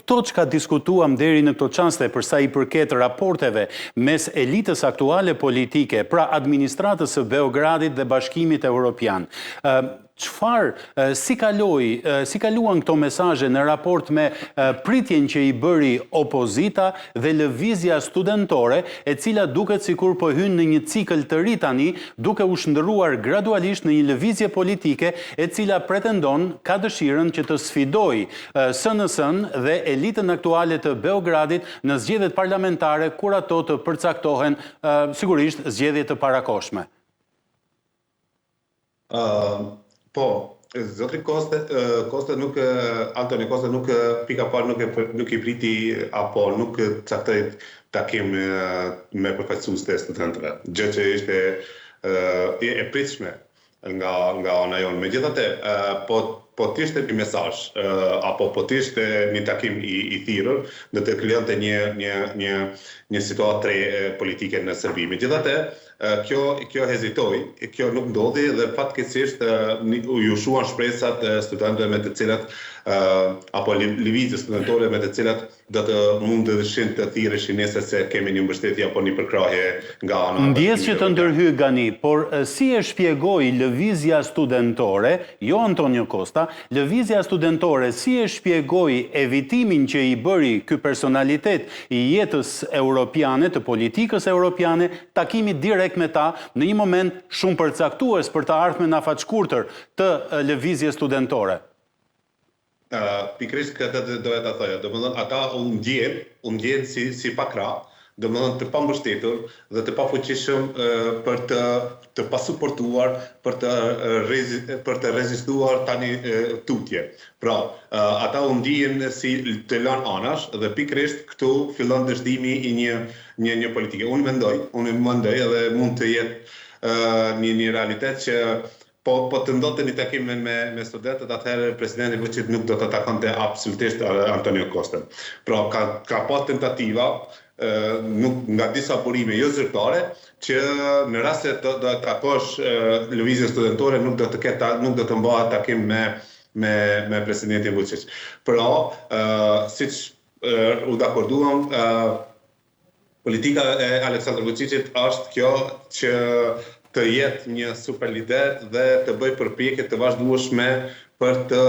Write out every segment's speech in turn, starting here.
këto që ka diskutuam deri në këto çaste për sa i përket raporteve mes elitës aktuale politike, pra administratës së Beogradit dhe Bashkimit Evropian, si kaluan këto mesazhe në raport me pritjen që i bëri opozita dhe lëvizja studentore, e cila duket sikur po hyn në një cikël të ri tani, duke u shndërruar gradualisht në një lëvizje politike e cila pretendon, ka dëshirën që të sfidojë SNS-n dhe elitën aktuale të Beogradit në zgjedhjet parlamentare kur ato të përcaktohen, sigurisht zgjedhje të parakohshme. Po, zotri Koste nuk, Antoni Koste nuk pika parë nuk i priti apo nuk caktoi takim me përfaqësues të studentëve, gjë që ishte e pritshme nga ana jonë. Megjithatë, po t'ishte një mesazh apo po t'ishte një takim i thirrur, do të krijonte një situatë re politike në Serbi. Megjithatë, kjo hezitoi, kjo nuk ndodhi dhe fatkeqësisht u shuan shpresat studentëve me të cilat apo lëvizjes studentore me të cilat do të mundeshin të thirreshin nesër se kemi një mbështetje apo një përkrahje nga ana. Ndjes që të ndërhy Gani, por si e shpjegoi lëvizja studentore, jo Antonio Costa, lëvizja studentore si e shpjegoi evitimin që i bëri ky personalitet i jetës europiane, të politikës europiane, takimi direkt me ta në një moment shumë përcaktues për të ardhmen afatshkurtër të lëvizjes studentore? Pikërisht këtë doja ta thoja. Domethënë ata u ndjen si pakra, domethënë të pambështetur dhe të pafuqishëm për të pasuportuar, për të rezistuar tani tutje. Pra, ata u ndjen si të lanë anash dhe pikërisht këtu fillon dështimi i një politike. Unë mendoj edhe mund të jetë një realitet që po të ndodhte një takim me studentët, atëherë presidenti Vučić nuk do të takonte absolutisht Antonio Costën. Pra, ka pas tentativa nga disa burime jo zyrtare, që në rast se do të takosh lëvizjen studentore nuk do të mbahet takim me presidentin Vučić. Pra, siç u dakorduam, politika e Aleksandr Vučićit është kjo që të jetë një super lider dhe të bëj përpjekje të vazhdueshme për të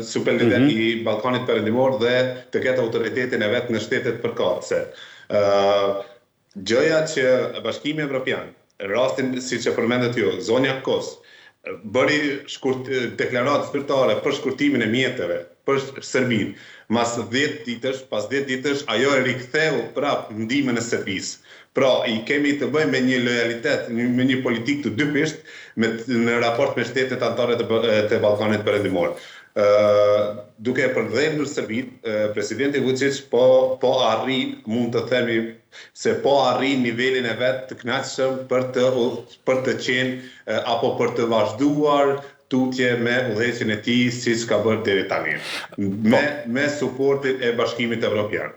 super lider i Ballkanit Perëndimor dhe të ketë autoritetin e vet në shtetet përkatëse. Gjëja që Bashkimi Evropian, rastin siç e përmendet ju, zonja Kos, bëri deklaratë zyrtare për shkurtimin e mjeteve për Serbinë. Pas 10 ditësh ajo e riktheu prapë ndihmën e Serbisë. Pra, i kemi të bëjmë me një lojalitet, me një politikë të dypisht në raport me shtetet anëtare të Ballkanit Perëndimor. Duke përkthyer në Serbinë, presidenti Vučić po arrin, mund të themi se po arrin nivelin e vet të kënaqshëm për të qenë apo për të vazhduar tutje me udhëheqjen e tij siç ka bërë deri tani, me suportin e Bashkimit Evropian.